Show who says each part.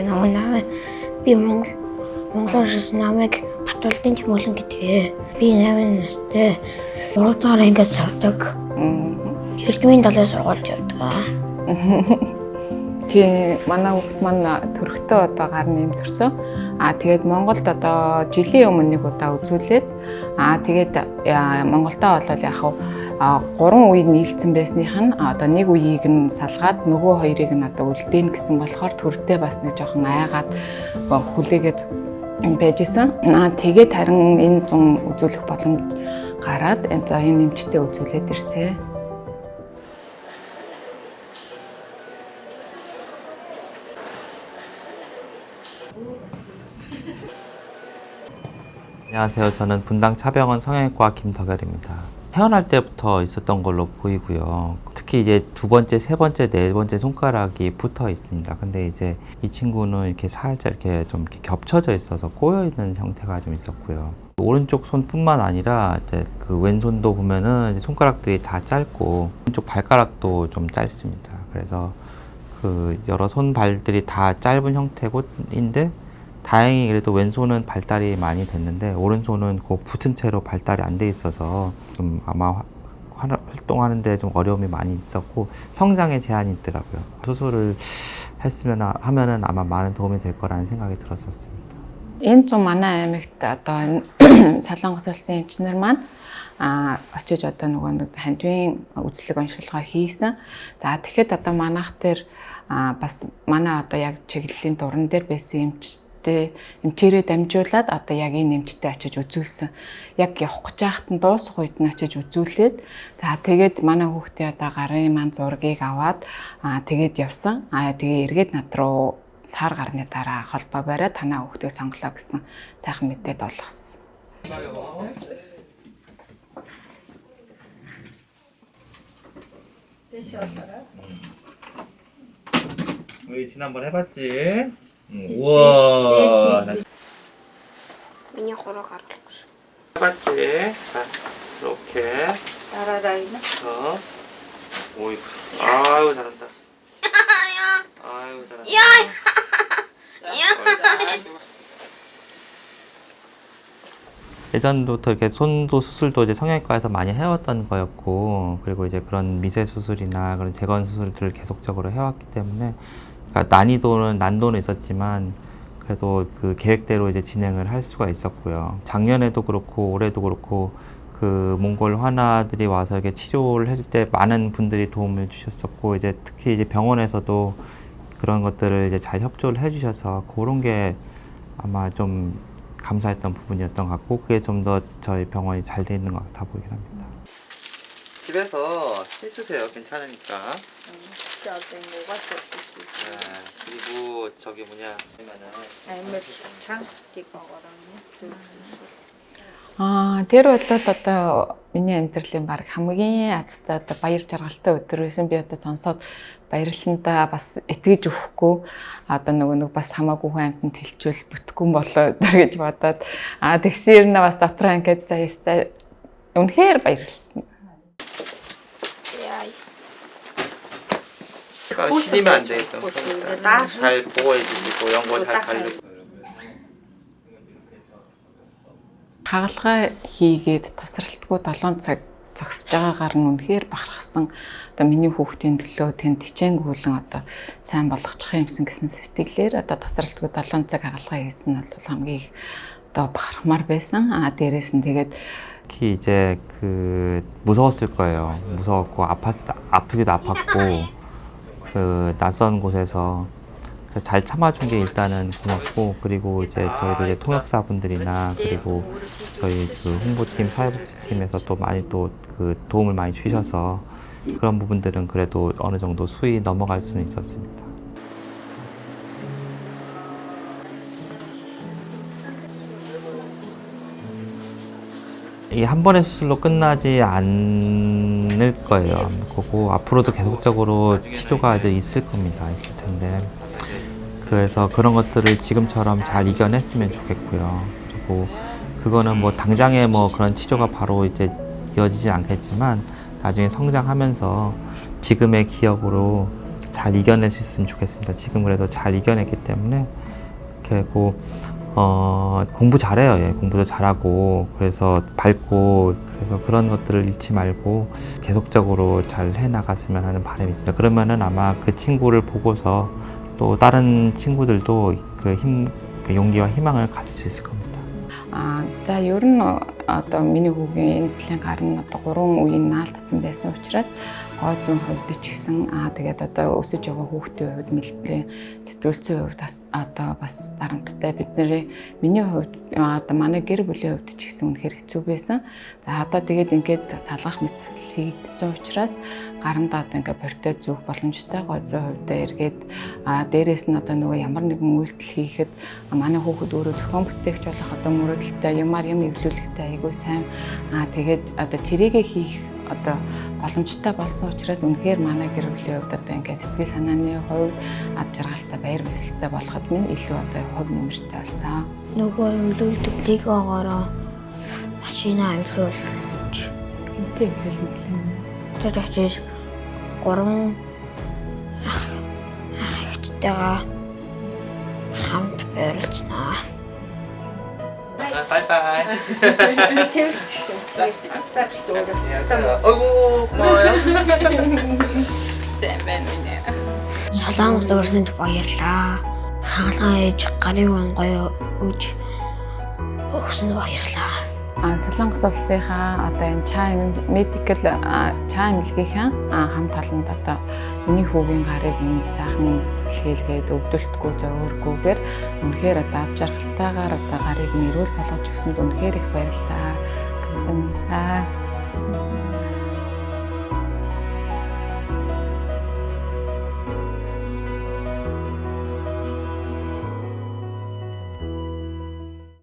Speaker 1: намайг би Монголоор ирсэн намайг Батболдын Тэмүүлэн гэдгээ. Би 8 настай 3 дахь ангид сурдаг. Эрдмийн далайн сургуульд явдаг.
Speaker 2: Тийм манай хүүхд маань төрхтөө одоо гар нэмтэрсэн. Тэгээд Монголд одоо жилийн өмнө нэг удаа үзүүлээд тэгээд Монголдоо болол яг 3 үе нийлцсэн байсных нь одоо нэг үеийг нь салгаад нөгөө хоёрыг нь одоо үлдээн гэсэн болохоор төрдөө бас нэг жоохон айгаад хүлээгээд байжсэн. Тэгээд харин энэ 100 үзүүлэх боломж гараад энэ нэмжтэй үзүүлээд ирсэн.
Speaker 3: 안녕하세요. 저는 분당 차병원 성형외과 김덕열입니다. 태어날 때부터 있었던 걸로 보이고요. 특히 이제 두 번째, 세 번째, 네 번째 손가락이 붙어 있습니다. 근데 이제 이 친구는 이렇게 살짝 이렇게 좀 이렇게 겹쳐져 있어서 꼬여 있는 형태가 좀 있었고요. 오른쪽 손뿐만 아니라 이제 그 왼손도 보면은 이제 손가락들이 다 짧고 왼쪽 발가락도 좀 짧습니다. 그래서 그 여러 손발들이 다 짧은 형태인데 다행히 그래도 왼손은 발달이 많이 됐는데 오른손은 꼭 붙은 채로 발달이 안 돼 있어서 좀 아마 활동하는데 좀 어려움이 많이 있었고 성장에 제한이 있더라고요. 수술을 하면은 아마 많은 도움이 될 거라는 생각이 들었었습니다.
Speaker 2: Энэ зам манай аймагт одоо Солонгос улсын эмчнэр маань очиж одоо нөгөө хандвийн үзлэг онцлогоо хийсэн. За тэгэхэд одоо манайх дээр бас манай одоо яг чиглэлийн дуран дээр байсан эмчээрээ дамжуулаад одоо яг энэ эмчтэй очиж үзүүлсэн. Яг явах гэж байхад нь дуусах үед нь очиж үзүүлээд за тэгээд манай хүүхдээ одоо гарын маань зургийг аваад тэгээд явсан. Тэгээ эргээд над руу сар гарны дараа холбоо бариад танаа хүүхдийг сонглоо гэсэн сайхан мэдээд олгосон.
Speaker 3: 우리 지난번 해봤지? 우와.
Speaker 1: Миний хуруу гаргах.
Speaker 3: 해봤지? 자, 이렇게.
Speaker 1: Дараараа ина.
Speaker 3: 오이. 아유 잘한다. 아유 잘한다.
Speaker 1: 야.
Speaker 3: 예전부터 이렇게 손도 수술도 이제 성형외과에서 많이 해왔던 거였고, 그리고 이제 그런 미세 수술이나 그런 재건 수술들을 계속적으로 해왔기 때문에, 그러니까 난도는 있었지만, 그래도 그 계획대로 이제 진행을 할 수가 있었고요. 작년에도 그렇고, 올해도 그렇고, 그 몽골 환아들이 와서 이렇게 치료를 해줄 때 많은 분들이 도움을 주셨었고, 이제 특히 이제 병원에서도 그런 것들을 이제 잘 협조를 해주셔서 그런 게 아마 좀 감사했던 부분이었던 것 같고 그게 좀 더 저희 병원이 잘 돼 있는 것 같아 보이긴 합니다. 집에서 씻으세요. 괜찮으니까. 그리고 저기 뭐냐
Speaker 2: тэр бодлол одоо миний амьдралын баг хамгийн азтай одоо баяр жаргалтай өдөр байсан. Би одоо сонсоод баярлсандаа бас итгэж өгөхгүй одоо нөгөө бас хамаагүй хүн амтнд хэлчихвэл бүтэхгүй болоо гэж бодоод тэгсээр нь бас дотор анкет заяастай үнэхээр баярлсан.
Speaker 3: 시리면 안 되겠죠. 잘 보호해주시고 연고 잘 바르고.
Speaker 2: Хагалгаа хийгээд тасралтгүй 7 цаг зогсож байгаагаар нь үнэхээр бахархсан. Одоо миний хүүхдийн төлөө тэнд хичээнгүүлэн одоо сайн болгочих юмсан гэсэн сэтгэлээр одоо тасралтгүй 7 цаг хагалгаа хийсэн нь бол хамгийн одоо бахархмаар байсан. Дээрээс нь тэгээд
Speaker 3: 특히 이제 그 무서웠을 거예요. 무서웠고 아프기도 아팠고 그 낯선 곳에서 잘 참아준 게 일단은 고맙고 그리고 이제 저희도 이제 통역사분들이나 그리고 저희 그 홍보팀 사회복지팀에서 또 많이 또 그 도움을 많이 주셔서 그런 부분들은 그래도 어느 정도 수위 넘어갈 수는 있었습니다. 이 한 번의 수술로 끝나지 않을 거예요. 그리고 앞으로도 계속적으로 치료가 이제 있을 겁니다. 있을 텐데. 그래서 그런 것들을 지금처럼 잘 이겨냈으면 좋겠고요. 그리고 그거는 뭐 당장에 뭐 그런 치료가 바로 이제 이어지진 않겠지만 나중에 성장하면서 지금의 기억으로 잘 이겨낼 수 있으면 좋겠습니다. 지금 그래도 잘 이겨냈기 때문에 그리고 공부 잘해요. 예, 공부도 잘하고 그래서 밝고 그래서 그런 것들을 잃지 말고 계속적으로 잘 해나갔으면 하는 바람이 있습니다. 그러면은 아마 그 친구를 보고서 또 다른 친구들도 그 용기와 희망을 가질 수 있을 겁니다.
Speaker 2: За ер нь одоо миний хүүгийн энэ талын гар нь одоо 3 үеийн наалтсан байсан учраас гоо зүүн хувьд ч гэсэн тэгээд одоо өсөж яваа хүүхдийн хувьд мэлтэй сэтгэл зүйн хувьд одоо бас дарамттай миний хувьд одоо манай гэр бүлийн хувьд ч гэсэн үнэхээр хэцүү байсан. За одоо ингээд салгах мэт засал хийгдсэн учраас гарандаа одоо ингээд бортоо зүүх боломжтой гоо зүүн хувьд эргээд дээрээс нь одоо нөгөө ямар нэгэн үйлдэл хийхэд манай хүүхэд өөрөө зохион бүтээгч болох одоо мөрөдөлтэй юм эвлүүлэхтэй айгүй сайн тэгээд одоо тэрийгэ хийх одоо боломжтой болсон учраас үнэхээр манай гэр бүлийн хувьд одоо ингээд сэтгэл санааны хувьд ад жаргалтай баяр баясгалтай болоход минь илүү одоо хувь нэмэртэй болсон.
Speaker 1: Нөгөө эвлүүлдэг лигоогоороо машина эвлүүлж
Speaker 2: Энтэй эвлүүлнэ гэлээ.
Speaker 1: тэр очиж 3 ах ихтэйгээ хамт байрлцнаа.
Speaker 3: 바이바이.
Speaker 2: 어구 뭐야? 쌤맨이네.
Speaker 1: Солонгос өрсөнд баярлаа. Хаалгаа ээж гарын гоё өгж өгсөнд баярлаа.
Speaker 2: Солонгос улсынхаа одоо энэ чайм медикал чайм илгийнхаа хамт олонд одоо миний хүүгийн гарыг юм сайхан сэсэлгээд өвдөлтгүй зөөргүйгээр үнэхээр одоо авч жаргалтайгаар одоо гарыг нэрүүл болгож өгсөнд үнэхээр их баярлалаа. 감사합니다.